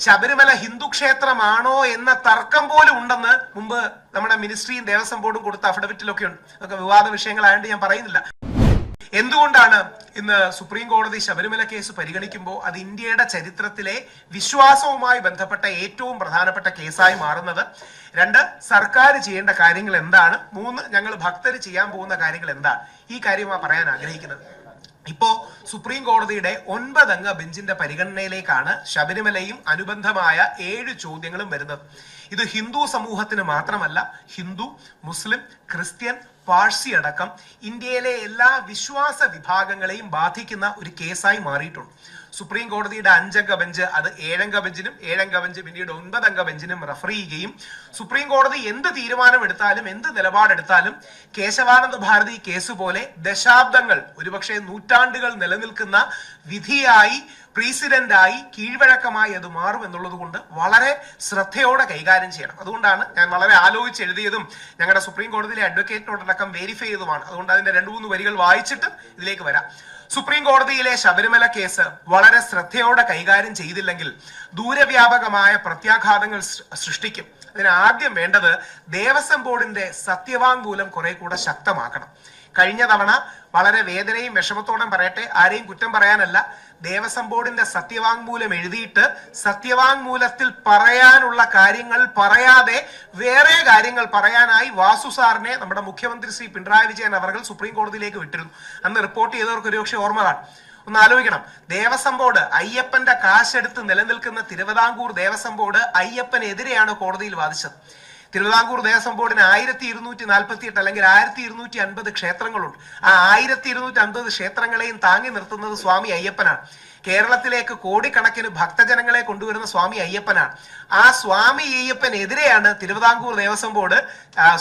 ശബരിമല ഹിന്ദു ക്ഷേത്രമാണോ എന്ന തർക്കം പോലും ഉണ്ടെന്ന് മുമ്പ് നമ്മുടെ മിനിസ്ട്രിയും ദേവസ്വം ബോർഡും കൊടുത്ത അഫിഡവിറ്റിലൊക്കെ ഉണ്ട്. അതൊക്കെ വിവാദ വിഷയങ്ങളായതുകൊണ്ട് ഞാൻ പറയുന്നില്ല. എന്തുകൊണ്ടാണ് ഇന്ന് സുപ്രീം കോടതി ശബരിമല കേസ് പരിഗണിക്കുമ്പോൾ അത് ഇന്ത്യയുടെ ചരിത്രത്തിലെ വിശ്വാസവുമായി ബന്ധപ്പെട്ട ഏറ്റവും പ്രധാനപ്പെട്ട കേസായി മാറുന്നത്? 2, സർക്കാർ ചെയ്യേണ്ട കാര്യങ്ങൾ എന്താണ്? 3, ഞങ്ങൾ ഭക്തർ ചെയ്യാൻ പോകുന്ന കാര്യങ്ങൾ എന്താണ്? ഈ കാര്യമാണ് പറയാൻ ആഗ്രഹിക്കുന്നത്. ഇപ്പോ സുപ്രീം കോടതിയുടെ 9 അംഗ ബെഞ്ചിന്റെ പരിഗണനയിലേക്കാണ് ശബരിമലയും അനുബന്ധമായ 7 ചോദ്യങ്ങളും വരുന്നത്. ഇത് ഹിന്ദു സമൂഹത്തിന് മാത്രമല്ല, ഹിന്ദു, മുസ്ലിം, ക്രിസ്ത്യൻ, പാഴ്സി അടക്കം ഇന്ത്യയിലെ എല്ലാ വിശ്വാസ വിഭാഗങ്ങളെയും ബാധിക്കുന്ന ഒരു കേസായി മാറിയിട്ടുണ്ട്. സുപ്രീം കോടതിയുടെ 5 അംഗ ബെഞ്ച് അത് 7 അംഗ ബെഞ്ചിനും 7 അംഗ ബെഞ്ച് പിന്നീട് 9 അംഗ ബെഞ്ചിനും റെഫർ ചെയ്യുകയും സുപ്രീം കോടതി എന്ത് തീരുമാനമെടുത്താലും എന്ത് നിലപാടെടുത്താലും കേശവാനന്ദ ഭാരതി കേസ് പോലെ ദശാബ്ദങ്ങൾ, ഒരുപക്ഷെ നൂറ്റാണ്ടുകൾ നിലനിൽക്കുന്ന വിധിയായി, പ്രസിഡന്റായി, കീഴ്വഴക്കമായി അത് മാറും എന്നുള്ളത് കൊണ്ട് വളരെ ശ്രദ്ധയോടെ കൈകാര്യം ചെയ്യണം. അതുകൊണ്ടാണ് ഞാൻ വളരെ ആലോചിച്ച് എഴുതിയതും ഞങ്ങളുടെ സുപ്രീം കോടതിയിലെ അഡ്വക്കേറ്റിനോടക്കം വെരിഫൈ ചെയ്തതുമാണ്. അതുകൊണ്ട് അതിന്റെ 2-3 വരികൾ വായിച്ചിട്ട് ഇതിലേക്ക് വരാം. സുപ്രീം കോടതിയിലെ ശബരിമല കേസ് വളരെ ശ്രദ്ധയോടെ കൈകാര്യം ചെയ്തില്ലെങ്കിൽ ദൂരവ്യാപകമായ പ്രത്യാഘാതങ്ങൾ സൃഷ്ടിക്കും. അതിന് ആദ്യം വേണ്ടത് ദേവസ്വം ബോർഡിന്റെ സത്യവാങ്മൂലം കുറെ കൂടെ ശക്തമാക്കണം. കഴിഞ്ഞ തവണ വളരെ വേദനയും വിഷമത്തോടെ പറയട്ടെ, ആരെയും കുറ്റം പറയാനല്ല, ദേവസ്വം ബോർഡിന്റെ സത്യവാങ്മൂലം എഴുതിയിട്ട് സത്യവാങ്മൂലത്തിൽ പറയാനുള്ള കാര്യങ്ങൾ പറയാതെ വേറെ കാര്യങ്ങൾ പറയാനായി വാസു സാറിനെ നമ്മുടെ മുഖ്യമന്ത്രി ശ്രീ പിണറായി വിജയൻ അവർ സുപ്രീം കോടതിയിലേക്ക് വിട്ടിരുന്നു. അന്ന് റിപ്പോർട്ട് ചെയ്തവർക്ക് ഒരുപക്ഷെ ഓർമ്മ കാണും. ഒന്ന് ആലോചിക്കണം, ദേവസ്വം ബോർഡ് അയ്യപ്പന്റെ കാശെടുത്ത് നിലനിൽക്കുന്ന തിരുവിതാംകൂർ ദേവസ്വം ബോർഡ് അയ്യപ്പനെതിരെയാണ് കോടതിയിൽ വാദിച്ചത്. തിരുവിതാംകൂർ ദേവസ്വം ബോർഡിന് 1248 അല്ലെങ്കിൽ 1250 ക്ഷേത്രങ്ങളുണ്ട്. ആ 1250 ക്ഷേത്രങ്ങളെയും താങ്ങി നിർത്തുന്നത് സ്വാമി അയ്യപ്പനാണ്. കേരളത്തിലേക്ക് കോടിക്കണക്കിന് ഭക്തജനങ്ങളെ കൊണ്ടുവരുന്ന സ്വാമി അയ്യപ്പനാണ്. ആ സ്വാമി അയ്യപ്പനെതിരെയാണ് തിരുവിതാംകൂർ ദേവസ്വം ബോർഡ്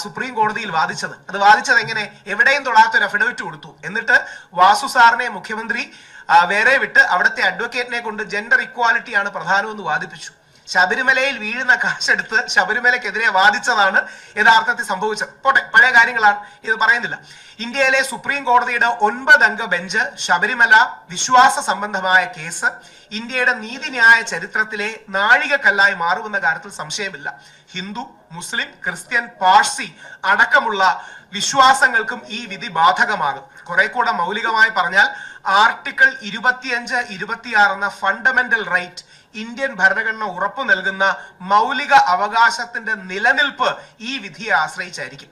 സുപ്രീം കോടതിയിൽ വാദിച്ചത്. അത് വാദിച്ചത് എങ്ങനെ? എവിടെയും തൊടാത്തൊരു അഫിഡവിറ്റ് കൊടുത്തു. എന്നിട്ട് വാസു സാറിനെ മുഖ്യമന്ത്രി വേറെ വിട്ട് അവിടുത്തെ അഡ്വക്കേറ്റിനെ കൊണ്ട് ജെൻഡർ ഇക്വാലിറ്റിയാണ് പ്രധാനമെന്ന് വാദിപ്പിച്ചു. ശബരിമലയിൽ വീഴുന്ന കാശെടുത്ത് ശബരിമലക്കെതിരെ വാദിച്ചതാണ് യഥാർത്ഥത്തിൽ സംഭവിച്ചത്. പോട്ടെ, പഴയ കാര്യങ്ങളാണ്, ഇത് പറയുന്നില്ല. ഇന്ത്യയിലെ സുപ്രീം കോടതിയുടെ 9 അംഗ ബെഞ്ച് ശബരിമല വിശ്വാസ സംബന്ധമായ കേസ് ഇന്ത്യയുടെ നീതിന്യായ ചരിത്രത്തിലെ നാഴികക്കല്ലായി മാറുമെന്ന കാര്യത്തിൽ സംശയമില്ല. ഹിന്ദു, മുസ്ലിം, ക്രിസ്ത്യൻ, പാഴ്സി അടക്കമുള്ള വിശ്വാസങ്ങൾക്കും ഈ വിധി ബാധകമാകും. കുറെ കൂടെ മൗലികമായി പറഞ്ഞാൽ ആർട്ടിക്കിൾ 25, 26 എന്ന ഫണ്ടമെന്റൽ റൈറ്റ്, ഇന്ത്യൻ ഭരണഘടന ഉറപ്പു നൽകുന്ന മൗലിക അവകാശത്തിന്റെ നിലനിൽപ്പ് ഈ വിധിയെ ആശ്രയിച്ചായിരിക്കും.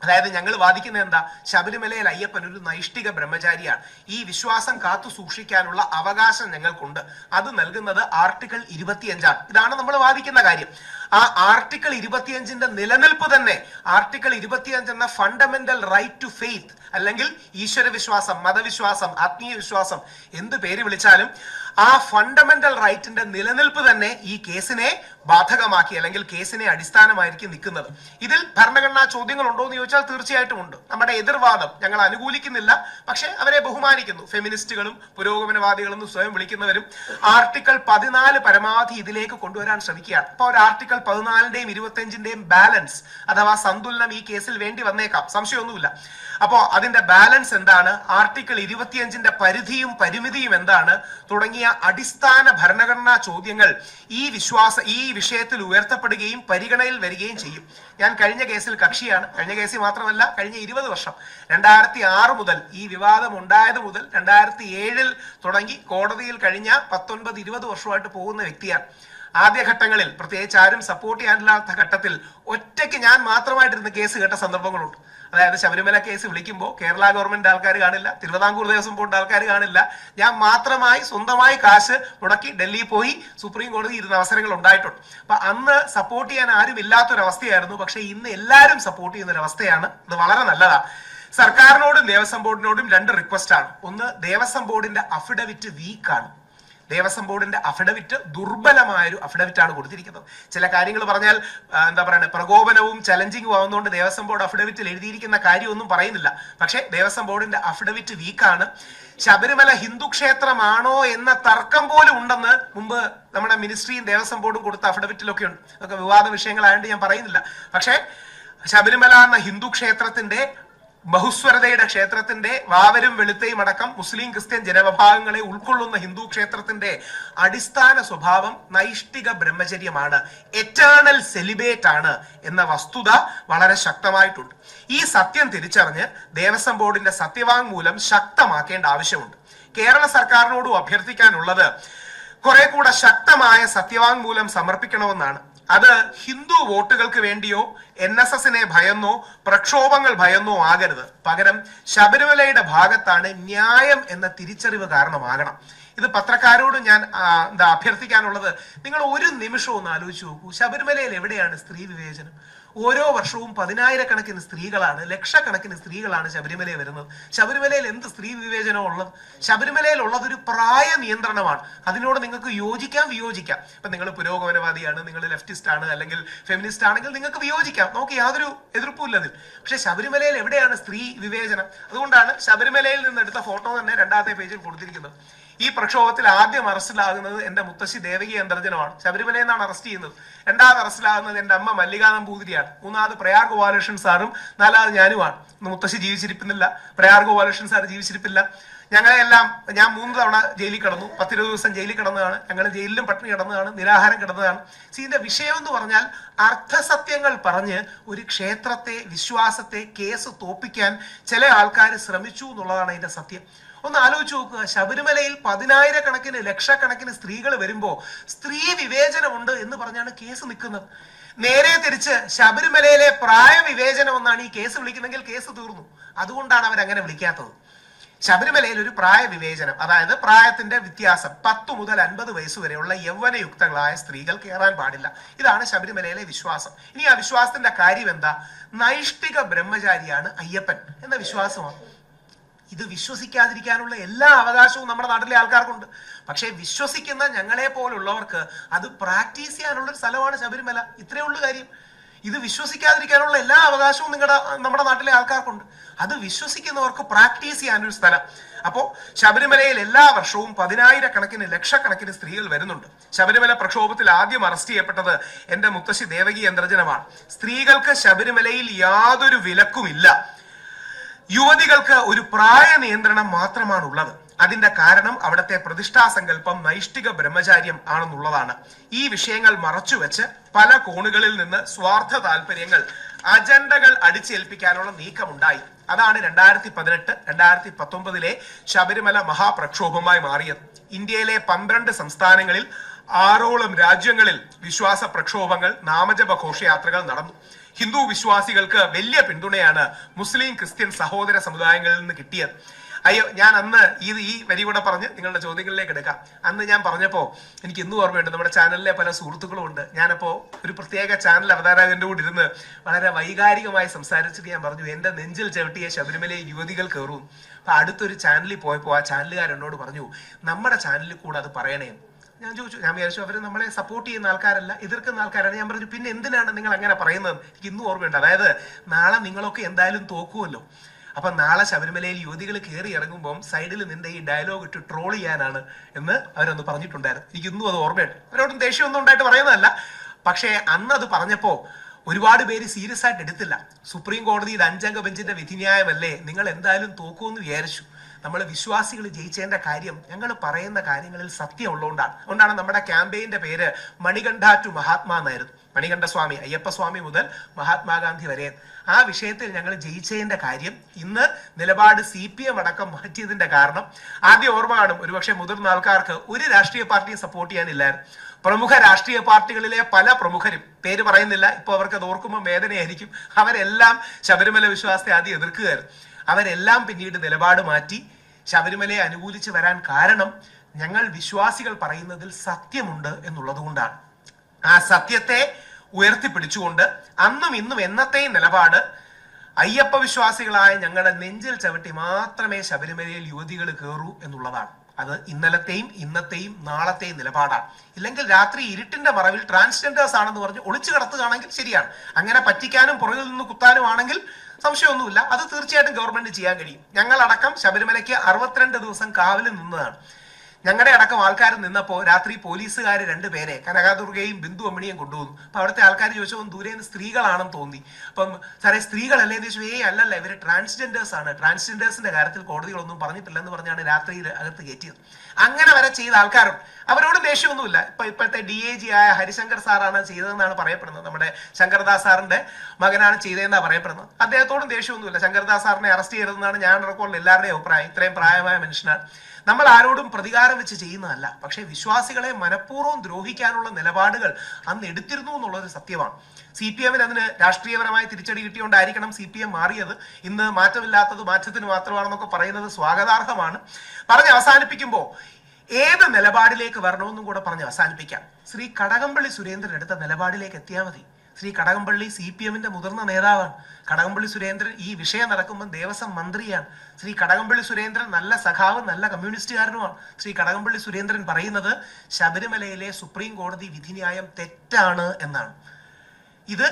അതായത് ഞങ്ങൾ വാദിക്കുന്നത് എന്താ? ശബരിമലയിൽ അയ്യപ്പൻ ഒരു നൈഷ്ഠിക ബ്രഹ്മചാരിയാണ്. ഈ വിശ്വാസം കാത്തു സൂക്ഷിക്കാനുള്ള അവകാശം ഞങ്ങൾക്കുണ്ട്. അത് നൽകുന്നത് ആർട്ടിക്കിൾ 25ആണ്. ഇതാണ് നമ്മൾ വാദിക്കുന്ന കാര്യം. ആ ആർട്ടിക്കിൾ 25ന്റെ നിലനിൽപ്പ് തന്നെ, ആർട്ടിക്കിൾ 25 എന്ന ഫണ്ടമെന്റൽ റൈറ്റ് ടു ഫെയ്ത്ത് അല്ലെങ്കിൽ ഈശ്വര വിശ്വാസം, മതവിശ്വാസം, ആത്മീയ വിശ്വാസം, എന്ത് പേര് വിളിച്ചാലും ആ ഫണ്ടമെന്റൽ റൈറ്റിന്റെ നിലനിൽപ്പ് തന്നെ ഈ കേസിനെ ബാധകമാക്കി അല്ലെങ്കിൽ കേസിനെ അടിസ്ഥാനമായിരിക്കും നിൽക്കുന്നത്. ഇതിൽ ഭരണഘടനാ ചോദ്യങ്ങൾ ഉണ്ടോ എന്ന് ചോദിച്ചാൽ തീർച്ചയായിട്ടും ഉണ്ട്. നമ്മുടെ എതിർവാദം ഞങ്ങൾ അനുകൂലിക്കുന്നില്ല, പക്ഷെ അവരെ ബഹുമാനിക്കുന്നു. ഫെമിനിസ്റ്റുകളും പുരോഗമനവാദികളും സ്വയം വിളിക്കുന്നവരും ആർട്ടിക്കിൾ 14 പരമാവധി ഇതിലേക്ക് കൊണ്ടുവരാൻ ശ്രമിക്കുകയാണ്. അപ്പൊ ഒരു ആർട്ടിക്കിൾ 14ന്റെയും 25ന്റെയും ബാലൻസ് അഥവാ സന്തുലനം ഈ കേസിൽ വേണ്ടി വന്നേക്കാം, സംശയമൊന്നുമില്ല. അപ്പോ അതിന്റെ ബാലൻസ് എന്താണ്, ആർട്ടിക്കിൾ 25ന്റെ പരിധിയും പരിമിതിയും എന്താണ് തുടങ്ങിയ അടിസ്ഥാന ഭരണഘടനാ ചോദ്യങ്ങൾ ഈ വിഷയത്തിൽ ഉയർത്തപ്പെടുകയും പരിഗണനയിൽ വരികയും ചെയ്യും. ഞാൻ കഴിഞ്ഞ കേസിൽ കക്ഷിയാണ്. കഴിഞ്ഞ കേസിൽ മാത്രമല്ല, കഴിഞ്ഞ 20 വർഷം 2006 മുതൽ ഈ വിവാദം ഉണ്ടായത് മുതൽ 2007 തുടങ്ങി കോടതിയിൽ കഴിഞ്ഞ 19-20 വർഷമായിട്ട് പോകുന്ന വ്യക്തിയാണ്. ആദ്യഘട്ടങ്ങളിൽ പ്രത്യേകിച്ച് ആരും സപ്പോർട്ട് ചെയ്യാനില്ലാത്ത ഘട്ടത്തിൽ ഒറ്റയ്ക്ക് ഞാൻ മാത്രമായിട്ടിരുന്ന് കേസ് കേട്ട സന്ദർഭങ്ങളുണ്ട്. അതായത് ശബരിമല കേസ് വിളിക്കുമ്പോൾ കേരള ഗവൺമെന്റ് ആൾക്കാർ കാണില്ല, തിരുവിതാംകൂർ ദേവസ്വം ബോർഡ് ആൾക്കാർ കാണില്ല. ഞാൻ മാത്രമായി സ്വന്തമായി കാശ് മുടക്കി ഡൽഹിയിൽ പോയി സുപ്രീം കോടതി ഇരുന്ന അവസരങ്ങൾ ഉണ്ടായിട്ടുണ്ട്. അപ്പൊ അന്ന് സപ്പോർട്ട് ചെയ്യാൻ ആരും ഇല്ലാത്തൊരവസ്ഥയായിരുന്നു. പക്ഷെ ഇന്ന് എല്ലാവരും സപ്പോർട്ട് ചെയ്യുന്ന ഒരു അവസ്ഥയാണ്. അത് വളരെ നല്ലതാണ്. സർക്കാരിനോടും ദേവസ്വം ബോർഡിനോടും 2 റിക്വസ്റ്റ് ആണ്. ഒന്ന്, ദേവസ്വം ബോർഡിന്റെ അഫിഡവിറ്റ് വീക്കാണ്. ദേവസ്വം ബോർഡിന്റെ അഫിഡവിറ്റ് ദുർബലമായൊരു അഫിഡവിറ്റ് ആണ് കൊടുത്തിരിക്കുന്നത്. ചില കാര്യങ്ങൾ പറഞ്ഞാൽ എന്താ പറയുക, പ്രകോപനവും ചലഞ്ചിങ്ങും ആവുന്നതുകൊണ്ട് ദേവസ്വം ബോർഡ് അഫിഡവിറ്റിൽ എഴുതിയിരിക്കുന്ന കാര്യമൊന്നും പറയുന്നില്ല. പക്ഷേ ദേവസ്വം ബോർഡിന്റെ അഫിഡവിറ്റ് വീക്കാണ്. ശബരിമല ഹിന്ദു ക്ഷേത്രമാണോ എന്ന തർക്കം പോലും ഉണ്ടെന്ന് മുമ്പ് നമ്മുടെ മിനിസ്ട്രിയും ദേവസ്വം ബോർഡും കൊടുത്ത അഫിഡവിറ്റിലൊക്കെ ഉണ്ട്. അതൊക്കെ വിവാദ വിഷയങ്ങളായതുകൊണ്ട് ഞാൻ പറയുന്നില്ല. പക്ഷേ ശബരിമല എന്ന ഹിന്ദു ക്ഷേത്രത്തിന്റെ ബഹുസ്വരതയുടെ ക്ഷേത്രത്തിന്റെ വാവരും വെളുത്തയും അടക്കം മുസ്ലിം ക്രിസ്ത്യൻ ജനവിഭാഗങ്ങളെ ഉൾക്കൊള്ളുന്ന ഹിന്ദു ക്ഷേത്രത്തിന്റെ അടിസ്ഥാന സ്വഭാവം നൈഷ്ഠിക ബ്രഹ്മചര്യമാണ്, എറ്റേണൽ സെലിബേറ്റ് ആണ് എന്ന വസ്തുത വളരെ ശക്തമായിട്ടുണ്ട്. ഈ സത്യം തിരിച്ചറിഞ്ഞ് ദേവസ്വം ബോർഡിന്റെ സത്യവാങ്മൂലം ശക്തമാക്കേണ്ട ആവശ്യമുണ്ട്. കേരള സർക്കാരിനോടും അഭ്യർത്ഥിക്കാനുള്ളത് കുറെ കൂടെ ശക്തമായ സത്യവാങ്മൂലം സമർപ്പിക്കണമെന്നാണ്. അത് ഹിന്ദു വോട്ടുകൾക്ക് വേണ്ടിയോ NSSനെ ഭയന്നോ പ്രക്ഷോഭങ്ങൾ ഭയന്നോ ആകരുത്. പകരം ശബരിമലയുടെ ഭാഗത്താണ് ന്യായം എന്ന തിരിച്ചറിവ് കാരണമാകണം. ഇത് പത്രക്കാരോട് ഞാൻ അഭ്യർത്ഥിക്കാനുള്ളത്, നിങ്ങൾ ഒരു നിമിഷം ഒന്ന് ആലോചിച്ച് നോക്കൂ. ശബരിമലയിൽ എവിടെയാണ് സ്ത്രീ വിവേചനം? ഓരോ വർഷവും 10,000-കണക്കിന് സ്ത്രീകളാണ്, ലക്ഷക്കണക്കിന് സ്ത്രീകളാണ് ശബരിമലയിൽ വരുന്നത്. ശബരിമലയിൽ എന്ത് സ്ത്രീ വിവേചനം ഉള്ളത്? ശബരിമലയിൽ ഉള്ളത് ഒരു പ്രായ നിയന്ത്രണമാണ്. അതിനോട് നിങ്ങൾക്ക് യോജിക്കാം, വിയോജിക്കാം. ഇപ്പൊ നിങ്ങൾ പുരോഗമനവാദിയാണ്, നിങ്ങൾ ലെഫ്റ്റിസ്റ്റ് ആണ്, അല്ലെങ്കിൽ ഫെമിനിസ്റ്റ് ആണെങ്കിൽ നിങ്ങൾക്ക് വിയോജിക്കാം, നമുക്ക് യാതൊരു എതിർപ്പുമില്ല അതിൽ. പക്ഷെ ശബരിമലയിൽ എവിടെയാണ് സ്ത്രീ വിവേചനം? അതുകൊണ്ടാണ് ശബരിമലയിൽ നിന്ന് എടുത്ത ഫോട്ടോ തന്നെ 2ാമത്തെ പേജിൽ കൊടുത്തിരിക്കുന്നത്. ഈ പ്രക്ഷോഭത്തിൽ ആദ്യം അറസ്റ്റിലാകുന്നത് എന്റെ മുത്തശ്ശി ദേവകി അന്തർജനമാണ്. ശബരിമലയിൽ നിന്നാണ് അറസ്റ്റ് ചെയ്യുന്നത്. 2ാമത് അറസ്റ്റിലാകുന്നത് എന്റെ അമ്മ മല്ലികാ നമ്പൂതിരിയാണ്. 3ാമത് പ്രയാർ ഗോപാലകൃഷ്ണൻ സാറും 4ാമത് ഞാനുമാണ്. മുത്തശ്ശി ജീവിച്ചിരിപ്പില്ല, പ്രയാർ ഗോപാലകൃഷ്ണൻ സാർ ജീവിച്ചിരിപ്പില്ല. ഞങ്ങളെല്ലാം ഞാൻ 3 തവണ ജയിലിൽ കിടന്നു, 10-20 ദിവസം ജയിലിൽ കിടന്നതാണ്. ഞങ്ങൾ ജയിലിലും പട്ടിണി കിടന്നതാണ്, നിരാഹാരം കിടന്നതാണ്. ഇതിന്റെ വിഷയം എന്ന് പറഞ്ഞാൽ അർത്ഥസത്യങ്ങൾ പറഞ്ഞ് ഒരു ക്ഷേത്രത്തെ, വിശ്വാസത്തെ കേസ് തോപ്പിക്കാൻ ചില ആൾക്കാർ ശ്രമിച്ചു എന്നുള്ളതാണ് അതിന്റെ സത്യം. ഒന്ന് ആലോചിച്ച് നോക്കുക. ശബരിമലയിൽ 10,000-കണക്കിന് ലക്ഷക്കണക്കിന് സ്ത്രീകൾ വരുമ്പോ സ്ത്രീ വിവേചനമുണ്ട് എന്ന് പറഞ്ഞാണ് കേസ് നിൽക്കുന്നത്. നേരെ തിരിച്ച് ശബരിമലയിലെ പ്രായ വിവേചനം എന്നാണ് ഈ കേസ് വിളിക്കുന്നെങ്കിൽ കേസ് തീർന്നു. അതുകൊണ്ടാണ് അവരങ്ങനെ വിളിക്കാത്തത്. ശബരിമലയിൽ ഒരു പ്രായ വിവേചനം, അതായത് പ്രായത്തിന്റെ വ്യത്യാസം 10 മുതൽ 50 വയസ്സ് വരെയുള്ള യൗവനയുക്തങ്ങളായ സ്ത്രീകൾ കയറാൻ പാടില്ല. ഇതാണ് ശബരിമലയിലെ വിശ്വാസം. ഇനി ആ വിശ്വാസത്തിന്റെ കാര്യം എന്താ? നൈഷ്ഠിക ബ്രഹ്മചാരിയാണ് അയ്യപ്പൻ എന്ന വിശ്വാസമാണ്. ഇത് വിശ്വസിക്കാതിരിക്കാനുള്ള എല്ലാ അവകാശവും നമ്മുടെ നാട്ടിലെ ആൾക്കാർക്കുണ്ട്. പക്ഷേ വിശ്വസിക്കുന്ന ഞങ്ങളെ പോലുള്ളവർക്ക് അത് പ്രാക്ടീസ് ചെയ്യാനുള്ള ഒരു സ്ഥലമാണ് ശബരിമല. ഇത്രയേ ഉള്ളൂ കാര്യം. ഇത് വിശ്വസിക്കാതിരിക്കാനുള്ള എല്ലാ അവകാശവും നമ്മുടെ നാട്ടിലെ ആൾക്കാർക്കുണ്ട്. അത് വിശ്വസിക്കുന്നവർക്ക് പ്രാക്ടീസ് ചെയ്യാനൊരു സ്ഥലം. അപ്പോ ശബരിമലയിൽ എല്ലാ വർഷവും 10,000-കണക്കിന് ലക്ഷക്കണക്കിന് സ്ത്രീകൾ വരുന്നുണ്ട്. ശബരിമല പ്രക്ഷോഭത്തിൽ ആദ്യം അറസ്റ്റ് ചെയ്യപ്പെട്ടത് എന്റെ മുത്തശ്ശി ദേവകി അന്തർജനമാണ്. സ്ത്രീകൾക്ക് ശബരിമലയിൽ യാതൊരു വിലക്കുമില്ല. യുവതികൾക്ക് ഒരു പ്രായ നിയന്ത്രണം മാത്രമാണുള്ളത്. അതിന്റെ കാരണം അവിടുത്തെ പ്രതിഷ്ഠാസങ്കല്പം നൈഷ്ഠിക ബ്രഹ്മചാര്യം ആണെന്നുള്ളതാണ്. ഈ വിഷയങ്ങൾ മറച്ചുവെച്ച് പല കോണുകളിൽ നിന്ന് സ്വാർത്ഥ താല്പര്യങ്ങൾ, അജണ്ടകൾ അടിച്ചേൽപ്പിക്കാനുള്ള നീക്കമുണ്ടായി. അതാണ് 2018, 2019 ശബരിമല മഹാപ്രക്ഷോഭമായി മാറിയത്. ഇന്ത്യയിലെ 12 സംസ്ഥാനങ്ങളിൽ 6ഓളം രാജ്യങ്ങളിൽ വിശ്വാസ പ്രക്ഷോഭങ്ങൾ, നാമജപ ഘോഷയാത്രകൾ നടന്നു. ഹിന്ദു വിശ്വാസികൾക്ക് വലിയ പിന്തുണയാണ് മുസ്ലിം ക്രിസ്ത്യൻ സഹോദര സമുദായങ്ങളിൽ നിന്ന് കിട്ടിയത്. അയ്യോ, ഞാൻ അന്ന് ഈ വരി കൂടെ പറഞ്ഞ് നിങ്ങളുടെ ചോദ്യങ്ങളിലേക്ക് എടുക്കാം. അന്ന് ഞാൻ പറഞ്ഞപ്പോ എനിക്ക് ഇന്നും ഓർമ്മയുണ്ട്, നമ്മുടെ ചാനലിലെ പല സുഹൃത്തുക്കളും ഉണ്ട്. ഞാനപ്പോ ഒരു പ്രത്യേക ചാനൽ അവതാരകന്റെ കൂടെ ഇരുന്ന് വളരെ വൈകാരികമായി സംസാരിച്ചിട്ട് ഞാൻ പറഞ്ഞു, എന്റെ നെഞ്ചിൽ ചവിട്ടിയ ശബരിമലയിൽ യുവതികൾ കയറും. അപ്പൊ അടുത്തൊരു ചാനലിൽ പോയപ്പോ ആ ചാനലുകാരെന്നോട് പറഞ്ഞു, നമ്മുടെ ചാനലിൽ കൂടെ അത് പറയണേ. ഞാൻ ചോദിച്ചു, ഞാൻ വിചാരിച്ചു അവര് നമ്മളെ സപ്പോർട്ട് ചെയ്യുന്ന ആൾക്കാരല്ല, എതിർക്കുന്ന ആൾക്കാരാണ്. ഞാൻ പറഞ്ഞു, പിന്നെ എന്തിനാണ് നിങ്ങൾ അങ്ങനെ പറയുന്നത്? എനിക്ക് ഇന്നും ഓർമ്മയുണ്ട്. അതായത് നാളെ നിങ്ങളൊക്കെ എന്തായാലും തോക്കുമല്ലോ. അപ്പൊ നാളെ ശബരിമലയിൽ യുവതികൾ കയറി ഇറങ്ങുമ്പോൾ സൈഡിൽ നിന്റെ ഈ ഡയലോഗ് ഇട്ട് ട്രോൾ ചെയ്യാനാണ് എന്ന് അവരൊന്ന് പറഞ്ഞിട്ടുണ്ടായിരുന്നു. എനിക്ക് ഇന്നും അത് ഓർമ്മയുണ്ട്. അവരോടും ദേഷ്യമൊന്നും ഉണ്ടായിട്ട് പറയുന്നതല്ല. പക്ഷേ അന്ന് അത് പറഞ്ഞപ്പോ ഒരുപാട് പേര് സീരിയസ് ആയിട്ട് എടുത്തില്ല. സുപ്രീം കോടതിയുടെ 5-അംഗ ബെഞ്ചിന്റെ വിധിന്യായമല്ലേ, നിങ്ങൾ എന്തായാലും തോക്കുമെന്ന് വിചാരിച്ചു. നമ്മൾ വിശ്വാസികൾ ജയിച്ചതിന്റെ കാര്യം ഞങ്ങൾ പറയുന്ന കാര്യങ്ങളിൽ സത്യം ഉള്ളതുകൊണ്ടാണ്. അതുകൊണ്ടാണ് നമ്മുടെ ക്യാമ്പയിന്റെ പേര് മണികണ്ഠ ടു മഹാത്മാ എന്നായിരുന്നു. മണികണ്ഠസ്വാമി, അയ്യപ്പസ്വാമി മുതൽ മഹാത്മാഗാന്ധി വരെ. ആ വിഷയത്തിൽ ഞങ്ങൾ ജയിച്ചതിന്റെ കാര്യം ഇന്ന് നിലപാട് CPM അടക്കം മാറ്റിയതിന്റെ കാരണം ആദ്യം ഓർമ്മ കാണും ഒരുപക്ഷെ മുതിർന്ന ആൾക്കാർക്ക്, ഒരു രാഷ്ട്രീയ പാർട്ടിയെ സപ്പോർട്ട് ചെയ്യാനില്ലായിരുന്നു. പ്രമുഖ രാഷ്ട്രീയ പാർട്ടികളിലെ പല പ്രമുഖരും, പേര് പറയുന്നില്ല, ഇപ്പൊ അവർക്ക് അത് ഓർക്കുമ്പോൾ വേദനയായിരിക്കും, അവരെല്ലാം ശബരിമല വിശ്വാസത്തെ ആദ്യം എതിർക്കുകയായിരുന്നു. അവരെല്ലാം പിന്നീട് നിലപാട് മാറ്റി ശബരിമലയെ അനുകൂലിച്ച് വരാൻ കാരണം ഞങ്ങൾ വിശ്വാസികൾ പറയുന്നതിൽ സത്യമുണ്ട് എന്നുള്ളത് കൊണ്ടാണ്. ആ സത്യത്തെ ഉയർത്തിപ്പിടിച്ചുകൊണ്ട് അന്നും ഇന്നും എന്നത്തെയും നിലപാട് അയ്യപ്പ വിശ്വാസികളായ ഞങ്ങളുടെ നെഞ്ചിൽ ചവിട്ടി മാത്രമേ ശബരിമലയിൽ യുവതികൾ കയറൂ എന്നുള്ളതാണ്. അത് ഇന്നലത്തെയും ഇന്നത്തെയും നാളത്തെയും നിലപാടാണ്. ഇല്ലെങ്കിൽ രാത്രി ഇരുട്ടിന്റെ മറവിൽ ട്രാൻസ്ജെൻഡേഴ്സ് ആണെന്ന് പറഞ്ഞ് ഒളിച്ചു കടത്തുകയാണെങ്കിൽ ശരിയാണ്. അങ്ങനെ പറ്റിക്കാനും പുറകിൽ നിന്ന് കുത്താനും ആണെങ്കിൽ സംശയമൊന്നുമില്ല, അത് തീർച്ചയായിട്ടും ഗവൺമെന്റ് ചെയ്യാൻ കഴിയും. ഞങ്ങളടക്കം ശബരിമലയ്ക്ക് 62 ദിവസം കാവലിൽ നിന്നതാണ്. ഞങ്ങളുടെ അടക്കം ആൾക്കാർ നിന്നപ്പോൾ രാത്രി പോലീസുകാർ 2 പേരെ കനകാദുർഗയും ബിന്ദു അമ്മിണിയും കൊണ്ടുപോകുന്നു. അപ്പൊ അവിടുത്തെ ആൾക്കാർ ചോദിച്ചപ്പോൾ ദൂരെ നിന്ന് സ്ത്രീകളാണെന്ന് തോന്നി. അപ്പം സാറേ സ്ത്രീകളല്ലേ എന്ന് ചോദിച്ചു. അല്ലല്ല, ഇവര് ട്രാൻസ്ജെൻഡേഴ്സ് ആണ്, ട്രാൻസ്ജെൻഡേഴ്സിന്റെ കാര്യത്തിൽ കോടതികളൊന്നും പറഞ്ഞിട്ടില്ലെന്ന് പറഞ്ഞാണ് രാത്രിയിൽ അകത്ത് കയറ്റിയത്. അങ്ങനെ വരെ ചെയ്ത ആൾക്കാരുണ്ട്. അവരോട് ദേഷ്യമൊന്നുമില്ല. ഇപ്പോഴത്തെ DAG ആയ ഹരിശങ്കർ സാറാണ് ചെയ്തതെന്നാണ് പറയപ്പെടുന്നത്. നമ്മുടെ ശങ്കർദാസ് സാറിന്റെ മകനാണ് ചെയ്തതെന്നാണ് പറയപ്പെടുന്നത്. അദ്ദേഹത്തോടും ദേഷ്യമൊന്നുമില്ല. ശങ്കർദാസ് സാറിനെ അറസ്റ്റ് ചെയ്തതെന്നാണ് ഞാൻ റെക്കോർഡിൽ എല്ലാവരുടെയും അഭിപ്രായം. ഇത്രയും പ്രായമായ മനുഷ്യനാണ്. നമ്മൾ ആരോടും പ്രതികാരം വെച്ച് ചെയ്യുന്നതല്ല. പക്ഷേ വിശ്വാസികളെ മനഃപൂർവ്വം ദ്രോഹിക്കാനുള്ള നിലപാടുകൾ അന്ന് എടുത്തിരുന്നു എന്നുള്ളത് സത്യമാണ്. CPM-ന് അതിന് രാഷ്ട്രീയപരമായി തിരിച്ചടി കിട്ടിയോണ്ടായിരിക്കണം CPM മാറിയത്. ഇന്ന് മാറ്റമില്ലാത്തത് മാറ്റത്തിന് മാത്രമാണെന്നൊക്കെ പറയുന്നത് സ്വാഗതാർഹമാണ്. പറഞ്ഞ് അവസാനിപ്പിക്കുമ്പോൾ ഏത് നിലപാടിലേക്ക് വരണമെന്നും കൂടെ പറഞ്ഞ് അവസാനിപ്പിക്കാം. ശ്രീ കടകംപള്ളി സുരേന്ദ്രൻ എടുത്ത നിലപാടിലേക്ക് എത്തിയാൽ മതി. ശ്രീ കടകംപള്ളി CPM-ന്റെ മുതിർന്ന നേതാവാണ്. കടകംപള്ളി സുരേന്ദ്രൻ ഈ വിഷയം നടക്കുമ്പോൾ ദേവസ്വം മന്ത്രിയാണ്. ശ്രീ കടകംപള്ളി സുരേന്ദ്രൻ നല്ല സഖാവും നല്ല കമ്മ്യൂണിസ്റ്റുകാരനുമാണ്. ശ്രീ കടകംപള്ളി സുരേന്ദ്രൻ പറയുന്നത് ശബരിമലയിലെ സുപ്രീം കോടതി വിധിന്യായം തെറ്റാണ് എന്നാണ്. ഇത്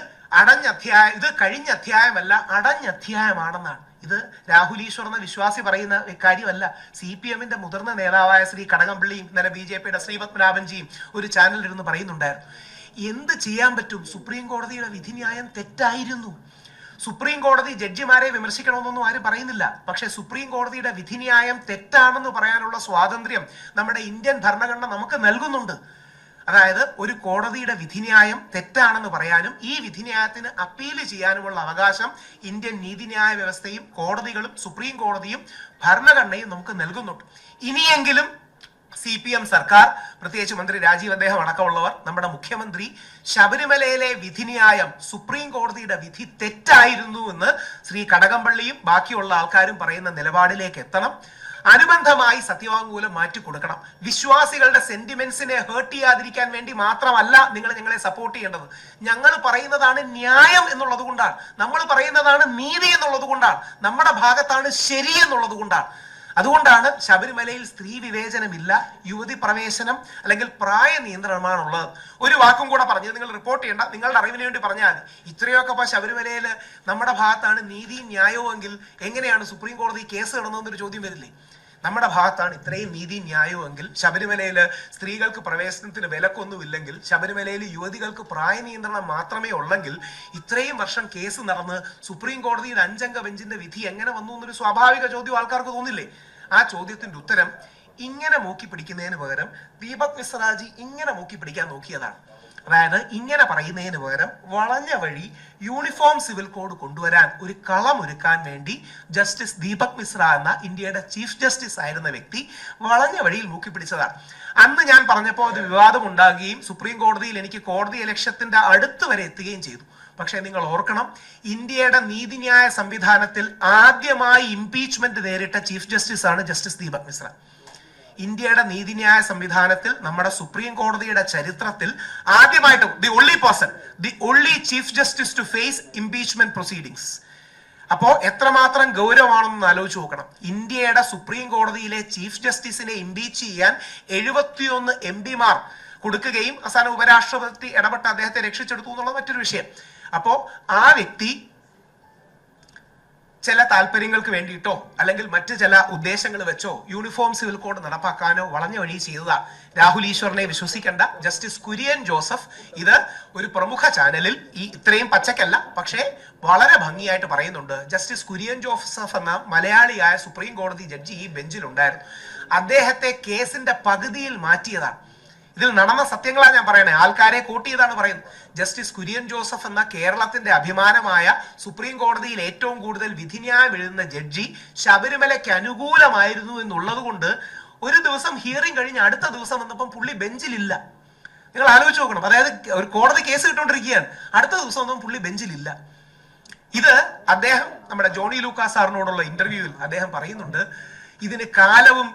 കഴിഞ്ഞ അധ്യായമല്ല, അടഞ്ഞ അധ്യായമാണെന്നാണ്. ഇത് രാഹുൽ ഈശ്വർ എന്ന വിശ്വാസി പറയുന്ന കാര്യമല്ല. CPM-ന്റെ മുതിർന്ന നേതാവായ ശ്രീ കടകംപള്ളിയും ഇന്നലെ BJP-യുടെ ശ്രീപത്മനാഭൻജിയും ഒരു ചാനലിലിരുന്ന് പറയുന്നുണ്ടായിരുന്നു. എന്ത് ചെയ്യാൻ പറ്റും? സുപ്രീം കോടതിയുടെ വിധിന്യായം തെറ്റായിരുന്നു. സുപ്രീം കോടതി ജഡ്ജിമാരെ വിമർശിക്കണമെന്നൊന്നും ആരും പറയുന്നില്ല. പക്ഷെ സുപ്രീം കോടതിയുടെ വിധിന്യായം തെറ്റാണെന്ന് പറയാനുള്ള സ്വാതന്ത്ര്യം നമ്മുടെ ഇന്ത്യൻ ഭരണഘടന നമുക്ക് നൽകുന്നുണ്ട്. അതായത് ഒരു കോടതിയുടെ വിധിന്യായം തെറ്റാണെന്ന് പറയാനും ഈ വിധിന്യായത്തിന് അപ്പീൽ ചെയ്യാനുമുള്ള അവകാശം ഇന്ത്യൻ നീതിന്യായ വ്യവസ്ഥയും കോടതികളും സുപ്രീം കോടതിയും ഭരണഘടനയും നമുക്ക് നൽകുന്നുണ്ട്. ഇനിയെങ്കിലും CPM സർക്കാർ, പ്രത്യേകിച്ച് മന്ത്രി രാജീവ് അദ്ദേഹം അടക്കമുള്ളവർ, നമ്മുടെ മുഖ്യമന്ത്രി ശബരിമലയിലെ വിധിന്യായം സുപ്രീം കോടതിയുടെ വിധി തെറ്റായിരുന്നു എന്ന് ശ്രീ കടകംപള്ളിയും ബാക്കിയുള്ള ആൾക്കാരും പറയുന്ന നിലപാടിലേക്ക് എത്തണം. അനുബന്ധമായി സത്യവാങ്മൂലം മാറ്റിക്കൊടുക്കണം. വിശ്വാസികളുടെ സെന്റിമെന്റ്സിനെ ഹേർട്ട് ചെയ്യാതിരിക്കാൻ വേണ്ടി മാത്രമല്ല നിങ്ങൾ ഞങ്ങളെ സപ്പോർട്ട് ചെയ്യേണ്ടത്. ഞങ്ങൾ പറയുന്നതാണ് ന്യായം എന്നുള്ളത് കൊണ്ടാണ്, നമ്മൾ പറയുന്നതാണ് നീതി എന്നുള്ളത് കൊണ്ടാണ്, നമ്മുടെ ഭാഗത്താണ് ശരി എന്നുള്ളത് കൊണ്ടാണ്. അതുകൊണ്ടാണ് ശബരിമലയിൽ സ്ത്രീ വിവേചനമില്ല, യുവതി പ്രവേശനം അല്ലെങ്കിൽ പ്രായ നിയന്ത്രണമാണുള്ളത്. ഒരു വാക്കും കൂടെ പറഞ്ഞത് നിങ്ങൾ റിപ്പോർട്ട് ചെയ്യേണ്ട, നിങ്ങളുടെ അറിവിന് വേണ്ടി പറഞ്ഞാൽ ഇത്രയൊക്കെ ഇപ്പൊ ശബരിമലയിൽ നമ്മുടെ ഭാഗത്താണ് നീതിയും ന്യായവും എങ്കിൽ എങ്ങനെയാണ് സുപ്രീം കോടതി കേസ് കിടന്നതെന്നൊരു ചോദ്യം വരില്ലേ? നമ്മുടെ ഭാഗത്താണ് ഇത്രയും നീതി ന്യായവും എങ്കിൽ, ശബരിമലയിൽ സ്ത്രീകൾക്ക് പ്രവേശനത്തിന് വിലക്കൊന്നുമില്ലെങ്കിൽ, ശബരിമലയിൽ യുവതികൾക്ക് പ്രായ നിയന്ത്രണം മാത്രമേ ഉള്ളെങ്കിൽ, ഇത്രയും വർഷം കേസ് നടന്ന് സുപ്രീം കോടതിയുടെ 5 അംഗ ബെഞ്ചിന്റെ വിധി എങ്ങനെ വന്നു എന്നൊരു സ്വാഭാവിക ചോദ്യം ആൾക്കാർക്ക് തോന്നില്ലേ? ആ ചോദ്യത്തിന്റെ ഉത്തരം ഇങ്ങനെ മൂക്കി പിടിക്കുന്നതിന് പകരം ദീപക് മിശ്രാജി ഇങ്ങനെ മൂക്കി പിടിക്കാൻ നോക്കിയതാണ്. അതായത് ഇങ്ങനെ പറയുന്നതിന് പകരം വളഞ്ഞ വഴി യൂണിഫോം സിവിൽ കോഡ് കൊണ്ടുവരാൻ ഒരു കളമൊരുക്കാൻ വേണ്ടി ജസ്റ്റിസ് ദീപക് മിശ്ര എന്ന ഇന്ത്യയുടെ ചീഫ് ജസ്റ്റിസ് ആയിരുന്ന വ്യക്തി വളഞ്ഞ വഴിയിൽ മൂക്കി പിടിച്ചതാണ്. അന്ന് ഞാൻ പറഞ്ഞപ്പോൾ അത് വിവാദം ഉണ്ടാകുകയും സുപ്രീം കോടതിയിൽ എനിക്ക് കോടതി ഇലക്ഷത്തിന്റെ അടുത്ത് വരെ എത്തുകയും ചെയ്തു. പക്ഷെ നിങ്ങൾ ഓർക്കണം, ഇന്ത്യയുടെ നീതിന്യായ സംവിധാനത്തിൽ ആദ്യമായി ഇംപീച്ച്മെന്റ് നേരിട്ട ചീഫ് ജസ്റ്റിസ് ആണ് ജസ്റ്റിസ് ദീപക് മിശ്ര. ഇന്ത്യയുടെ നീതിന്യായ സംവിധാനത്തിൽ നമ്മുടെ സുപ്രീം കോടതിയുടെ ചരിത്രത്തിൽ ആദ്യമായിട്ട് the only chief justice to face impeachment proceedings. അപ്പോ എത്രമാത്രം ഗൗരവമാണെന്ന് ആലോചിച്ച് നോക്കണം. ഇന്ത്യയുടെ സുപ്രീം കോടതിയിലെ ചീഫ് ജസ്റ്റിസിനെ ഇംപീച്ച് ചെയ്യാൻ 71 MPമാർ കൊടുക്കുകയും അവസാനം ഉപരാഷ്ട്രപതി ഇടപെട്ട് അദ്ദേഹത്തെ രക്ഷിച്ചെടുത്തു എന്നുള്ളത് മറ്റൊരു വിഷയം. അപ്പോ ആ വ്യക്തി ചില താല്പര്യങ്ങൾക്ക് വേണ്ടിയിട്ടോ അല്ലെങ്കിൽ മറ്റ് ചില ഉദ്ദേശങ്ങൾ വെച്ചോ യൂണിഫോം സിവിൽ കോഡ് നടപ്പാക്കാനോ വളഞ്ഞ വഴി ചെയ്തതാണ്. രാഹുൽ ഈശ്വറിനെ വിശ്വസിക്കേണ്ട. ജസ്റ്റിസ് കുര്യൻ ജോസഫ് ഇത് ഒരു പ്രമുഖ ചാനലിൽ ഇത്രയും പച്ചക്കല്ല പക്ഷേ വളരെ ഭംഗിയായിട്ട് പറയുന്നുണ്ട്. ജസ്റ്റിസ് കുര്യൻ ജോസഫ് എന്ന മലയാളിയായ സുപ്രീം കോടതി ജഡ്ജി ഈ ബെഞ്ചിലുണ്ടായിരുന്നു. അദ്ദേഹത്തെ കേസിന്റെ പകുതിയിൽ മാറ്റിയതാണ്. ഇതിൽ നടന്ന സത്യങ്ങളാണ് ഞാൻ പറയണേ, ആൾക്കാരെ കോട്ട് ചെയ്താണ് പറയുന്നത്. ജസ്റ്റിസ് കുര്യൻ ജോസഫ് എന്ന കേരളത്തിന്റെ അഭിമാനമായ സുപ്രീം കോടതിയിൽ ഏറ്റവും കൂടുതൽ വിധിന്യായം എഴുതുന്ന ജഡ്ജി ശബരിമലയ്ക്ക് അനുകൂലമായിരുന്നു എന്നുള്ളത് കൊണ്ട് ഒരു ദിവസം ഹിയറിംഗ് കഴിഞ്ഞ് അടുത്ത ദിവസം വന്നപ്പം പുള്ളി ബെഞ്ചിലില്ല. നിങ്ങൾ ആലോചിച്ച് നോക്കണം. അതായത് ഒരു കോടതി കേസ് കിട്ടുകൊണ്ടിരിക്കുകയാണ്, അടുത്ത ദിവസം ഒന്നും പുള്ളി ബെഞ്ചിലില്ല. ഇത് അദ്ദേഹം നമ്മുടെ ജോണി ലൂക്കാസ് സാറിനോടുള്ള ഇന്റർവ്യൂവിൽ അദ്ദേഹം പറയുന്നുണ്ട്, ഇതിന് കാലവും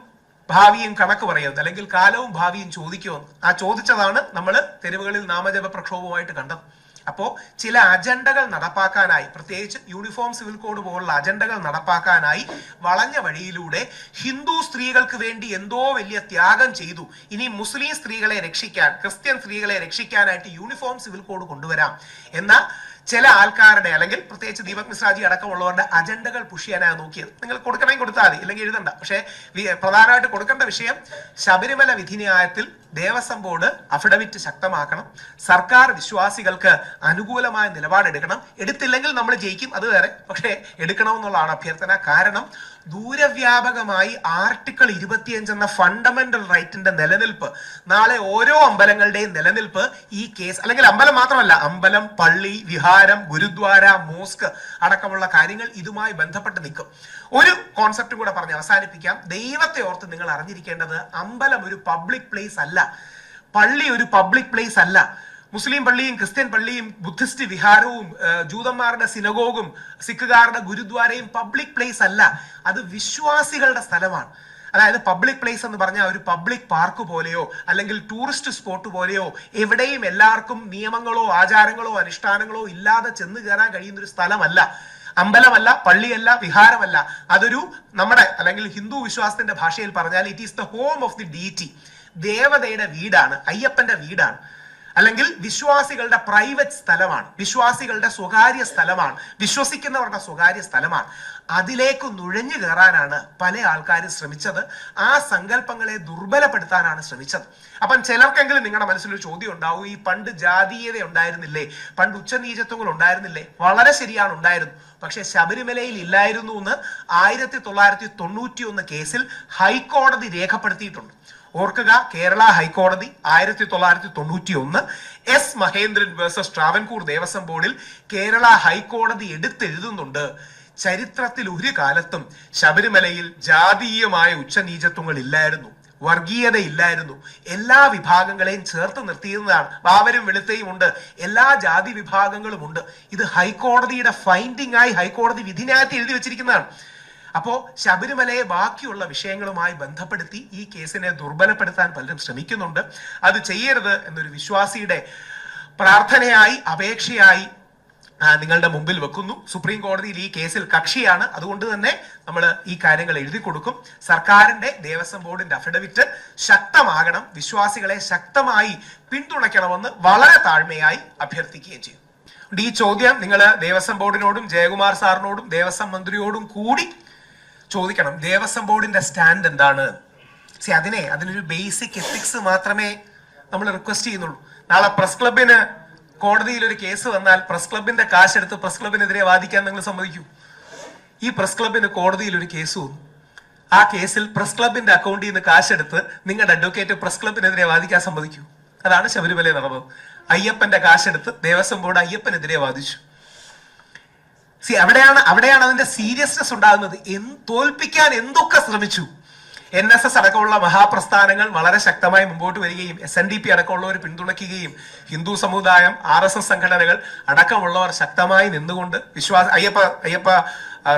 ഭാവിയും കണക്ക് പറയുന്നത് അല്ലെങ്കിൽ കാലവും ഭാവിയും ചോദിക്കുമെന്ന്. ആ ചോദിച്ചതാണ് നമ്മൾ തെരുവുകളിൽ നാമജപ പ്രക്ഷോഭവുമായിട്ട് കണ്ടത്. അപ്പോ ചില അജണ്ടകൾ നടപ്പാക്കാനായി, പ്രത്യേകിച്ച് യൂണിഫോം സിവിൽ കോഡ് പോലുള്ള അജണ്ടകൾ നടപ്പാക്കാനായി വളഞ്ഞ വഴിയിലൂടെ ഹിന്ദു സ്ത്രീകൾക്ക് വേണ്ടി എന്തോ വലിയ ത്യാഗം ചെയ്തു, ഇനി മുസ്ലിം സ്ത്രീകളെ രക്ഷിക്കാൻ, ക്രിസ്ത്യൻ സ്ത്രീകളെ രക്ഷിക്കാനായിട്ട് യൂണിഫോം സിവിൽ കോഡ് കൊണ്ടുവരാം എന്ന ചില ആൾക്കാരുടെ അല്ലെങ്കിൽ പ്രത്യേകിച്ച് ദീപക് മിശ്രാജി അടക്കമുള്ളവരുടെ അജണ്ടകൾ പുഷ് ചെയ്യാനാണ് നോക്കിയത്. നിങ്ങൾ കൊടുക്കണമെങ്കിൽ കൊടുത്താൽ മതി, ഇല്ലെങ്കിൽ എഴുതണ്ട. പക്ഷേ പ്രധാനമായിട്ട് കൊടുക്കേണ്ട വിഷയം ശബരിമല വിധിന്യായത്തിൽ ദേവസ്വം ബോർഡ് അഫിഡവിറ്റ് ശക്തമാക്കണം, സർക്കാർ വിശ്വാസികൾക്ക് അനുകൂലമായ നിലപാടെടുക്കണം. എടുത്തില്ലെങ്കിൽ നമ്മൾ ജയിക്കും, അത് വേറെ, പക്ഷേ എടുക്കണമെന്നുള്ളതാണ് അഭ്യർത്ഥന. കാരണം ദൂരവ്യാപകമായി ആർട്ടിക്കിൾ 25 എന്ന ഫണ്ടമെന്റൽ റൈറ്റിന്റെ നിലനിൽപ്പ്, നാളെ ഓരോ അമ്പലങ്ങളുടെയും നിലനിൽപ്പ് ഈ കേസ്, അല്ലെങ്കിൽ അമ്പലം മാത്രമല്ല, അമ്പലം, പള്ളി, വിഹാരം, ഗുരുദ്വാര, മോസ്ക് അടക്കമുള്ള കാര്യങ്ങൾ ഇതുമായി ബന്ധപ്പെട്ട് നിൽക്കും. ഒരു കോൺസെപ്റ്റ് കൂടെ പറഞ്ഞ് അവസാനിപ്പിക്കാം. ദൈവത്തെ ഓർത്ത് നിങ്ങൾ അറിഞ്ഞിരിക്കേണ്ടത്, അമ്പലം ഒരു പബ്ലിക് പ്ലേസ് അല്ല, പള്ളി ഒരു പബ്ലിക് പ്ലേസ് അല്ല. മുസ്ലിം പള്ളിയും ക്രിസ്ത്യൻ പള്ളിയും ബുദ്ധിസ്റ്റ് വിഹാരവും ജൂതന്മാരുടെ സിനഗോഗും സിഖുകാരുടെ ഗുരുദ്വാരയും പബ്ലിക് പ്ലേസ് അല്ല, അത് വിശ്വാസികളുടെ സ്ഥലമാണ്. അതായത് പബ്ലിക് പ്ലേസ് എന്ന് പറഞ്ഞാൽ ഒരു പബ്ലിക് പാർക്ക് പോലെയോ അല്ലെങ്കിൽ ടൂറിസ്റ്റ് സ്പോട്ട് പോലെയോ എവിടെയും എല്ലാവർക്കും നിയമങ്ങളോ ആചാരങ്ങളോ അനുഷ്ഠാനങ്ങളോ ഇല്ലാതെ ചെന്ന് കയറാൻ കഴിയുന്ന ഒരു സ്ഥലമല്ല. അമ്പലമല്ല, പള്ളിയല്ല, വിഹാരമല്ല. അതൊരു നമ്മുടെ അല്ലെങ്കിൽ ഹിന്ദു വിശ്വാസത്തിന്റെ ഭാഷയിൽ പറഞ്ഞാൽ it is the home of the deity. ദേവതയുടെ വീടാണ്, അയ്യപ്പന്റെ വീടാണ്, അല്ലെങ്കിൽ വിശ്വാസികളുടെ പ്രൈവറ്റ് സ്ഥലമാണ്, വിശ്വാസികളുടെ സ്വകാര്യ സ്ഥലമാണ്, വിശ്വസിക്കുന്നവരുടെ സ്വകാര്യ സ്ഥലമാണ്. അതിലേക്ക് നുഴഞ്ഞു കയറാനാണ് പല ആൾക്കാരും ശ്രമിച്ചത്. ആ സങ്കല്പങ്ങളെ ദുർബലപ്പെടുത്താനാണ് ശ്രമിച്ചത്. അപ്പം ചിലർക്കെങ്കിലും നിങ്ങളുടെ മനസ്സിലൊരു ചോദ്യം ഉണ്ടാവും, ഈ പണ്ട് ജാതീയത ഉണ്ടായിരുന്നില്ലേ, പണ്ട് ഉച്ചനീചത്വങ്ങൾ ഉണ്ടായിരുന്നില്ലേ? വളരെ ശരിയാണ്, ഉണ്ടായിരുന്നു. പക്ഷെ ശബരിമലയിൽ ഇല്ലായിരുന്നു എന്ന് 1991 കേസിൽ ഹൈക്കോടതി രേഖപ്പെടുത്തിയിട്ടുണ്ട്. ഓർക്കുക, കേരള ഹൈക്കോടതി 1991 എസ് മഹേന്ദ്രൻ വേഴ്സസ് ട്രാവൻകൂർ ദേവസ്വം ബോർഡിൽ കേരള ഹൈക്കോടതി എടുത്തെഴുതുന്നുണ്ട്, ചരിത്രത്തിൽ ഒരു കാലത്തും ശബരിമലയിൽ ജാതീയമായ ഉച്ചനീചത്വങ്ങൾ ഇല്ലായിരുന്നു, വർഗീയത ഇല്ലായിരുന്നു, എല്ലാ വിഭാഗങ്ങളെയും ചേർത്ത് നിർത്തിയിരുന്നതാണ്. വാവരും വെളുത്തയും ഉണ്ട്, എല്ലാ ജാതി വിഭാഗങ്ങളും ഉണ്ട്. ഇത് ഹൈക്കോടതിയുടെ ഫൈൻഡിംഗ് ആയി ഹൈക്കോടതി വിധിന്യായത്തിൽ എഴുതി വെച്ചിരിക്കുന്നതാണ്. അപ്പോ ശബരിമലയെ ബാക്കിയുള്ള വിഷയങ്ങളുമായി ബന്ധപ്പെടുത്തി ഈ കേസിനെ ദുർബലപ്പെടുത്താൻ പലരും ശ്രമിക്കുന്നുണ്ട്. അത് ചെയ്യരുത് എന്നൊരു വിശ്വാസിയുടെ പ്രാർത്ഥനയായി, അപേക്ഷയായി നിങ്ങളുടെ മുമ്പിൽ വെക്കുന്നു. സുപ്രീം കോടതിയിൽ ഈ കേസിൽ കക്ഷിയാണ്, അതുകൊണ്ട് തന്നെ നമ്മൾ ഈ കാര്യങ്ങൾ എഴുതി കൊടുക്കും. സർക്കാരിന്റെ ദേവസ്വം ബോർഡിന്റെ അഫിഡവിറ്റ് ശക്തമാകണം, വിശ്വാസികളെ ശക്തമായി പിന്തുണയ്ക്കണമെന്ന് വളരെ താഴ്മയായി അഭ്യർത്ഥിക്കുകയും ചെയ്യും. ഈ ചോദ്യം നിങ്ങൾ ദേവസ്വം ബോർഡിനോടും ജയകുമാർ സാറിനോടും ദേവസ്വം മന്ത്രിയോടും കൂടി ചോദിക്കണം. ദേവസ്വം ബോർഡിന്റെ സ്റ്റാൻഡ് എന്താണ്? അതിനൊരു ബേസിക് എത്തിക്സ് മാത്രമേ നമ്മൾ റിക്വസ്റ്റ് ചെയ്യുന്നുള്ളൂ. നാളെ പ്രസ് ക്ലബിന് കോടതിയിൽ ഒരു കേസ് വന്നാൽ പ്രസ് ക്ലബിന്റെ കാശെടുത്ത് പ്രസ് ക്ലബിനെതിരെ വാദിക്കാൻ നിങ്ങൾ സമ്മതിക്കൂ? ഈ പ്രസ് ക്ലബിന് കോടതിയിൽ ഒരു കേസ് വന്നു, ആ കേസിൽ പ്രസ് ക്ലബിന്റെ അക്കൗണ്ടിൽ നിന്ന് കാശെടുത്ത് നിങ്ങളുടെ അഡ്വക്കേറ്റ് പ്രസ് ക്ലബിനെതിരെ വാദിക്കാൻ സമ്മതിക്കൂ? അതാണ് ശബരിമല നടന്നത്. അയ്യപ്പന്റെ കാശെടുത്ത് ദേവസ്വം ബോർഡ് അയ്യപ്പനെതിരെ വാദിച്ചു. അവിടെയാണ് അതിന്റെ സീരിയസ്നെസ് ഉണ്ടാകുന്നത്. തോൽപ്പിക്കാൻ എന്തൊക്കെ ശ്രമിച്ചു. NSS അടക്കമുള്ള മഹാപ്രസ്ഥാനങ്ങൾ വളരെ ശക്തമായി മുമ്പോട്ട് വരികയും SNDP അടക്കമുള്ളവർ പിന്തുണയ്ക്കുകയും ഹിന്ദു സമുദായം, RSS സംഘടനകൾ അടക്കമുള്ളവർ ശക്തമായി നിന്നുകൊണ്ട് അയ്യപ്പ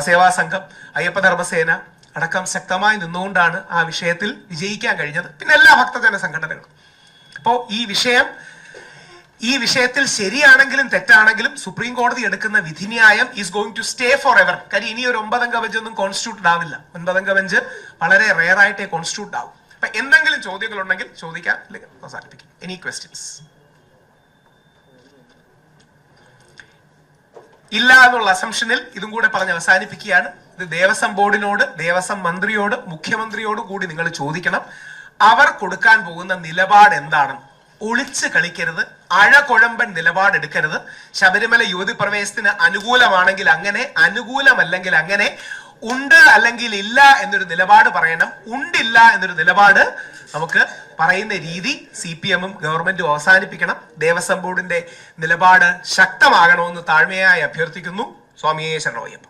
സേവാ സംഘം, അയ്യപ്പ ധർമ്മസേന അടക്കം ശക്തമായി നിന്നുകൊണ്ടാണ് ആ വിഷയത്തിൽ വിജയിക്കാൻ കഴിഞ്ഞത്. പിന്നെ എല്ലാ ഭക്തജന സംഘടനകളും. അപ്പോ ഈ വിഷയത്തിൽ ശരിയാണെങ്കിലും തെറ്റാണെങ്കിലും സുപ്രീം കോടതി എടുക്കുന്ന വിധിന്യായം is going to stay forever. കാര്യം ഇനി ഒരു 9 അംഗ ബെഞ്ച് ഒന്നും കോൺസ്റ്റിറ്റ്യൂട്ട് ആവില്ല. 9 അംഗ ബെഞ്ച് വളരെ റെയർ ആയിട്ടേ കോൺസ്റ്റിറ്റ്യൂട്ട് ആവും. അപ്പൊ എന്തെങ്കിലും ചോദ്യങ്ങൾ ഉണ്ടെങ്കിൽ ചോദിക്കാം, അല്ലെങ്കിൽ അവസാനിപ്പിക്കും. Any questions? ഇല്ല എന്നുള്ള അസംഷനിൽ ഇതും കൂടെ പറഞ്ഞ് അവസാനിപ്പിക്കുകയാണ്. ഇത് ദേവസ്വം ബോർഡിനോട്, ദേവസ്വം മന്ത്രിയോട്, മുഖ്യമന്ത്രിയോട് കൂടി നിങ്ങൾ ചോദിക്കണം. അവർ കൊടുക്കാൻ പോകുന്ന നിലപാട് എന്താണ്? ഒളിച്ച് കളിക്കരുത്, അഴകുഴമ്പൻ നിലപാടെടുക്കരുത്. ശബരിമല യുവതി പ്രവേശത്തിന് അനുകൂലമാണെങ്കിൽ അങ്ങനെ, അനുകൂലമല്ലെങ്കിൽ അങ്ങനെ, ഉണ്ട് അല്ലെങ്കിൽ ഇല്ല എന്നൊരു നിലപാട് പറയണം. ഉണ്ടില്ല എന്നൊരു നിലപാട് നമുക്ക് പറയുന്ന രീതി CPM-ഉം ഗവൺമെന്റും അവസാനിപ്പിക്കണം. ദേവസ്വം ബോർഡിന്റെ നിലപാട് ശക്തമാകണമെന്ന് താഴ്മയായി അഭ്യർത്ഥിക്കുന്നു. സ്വാമിയേ ശരണമയ്യപ്പ.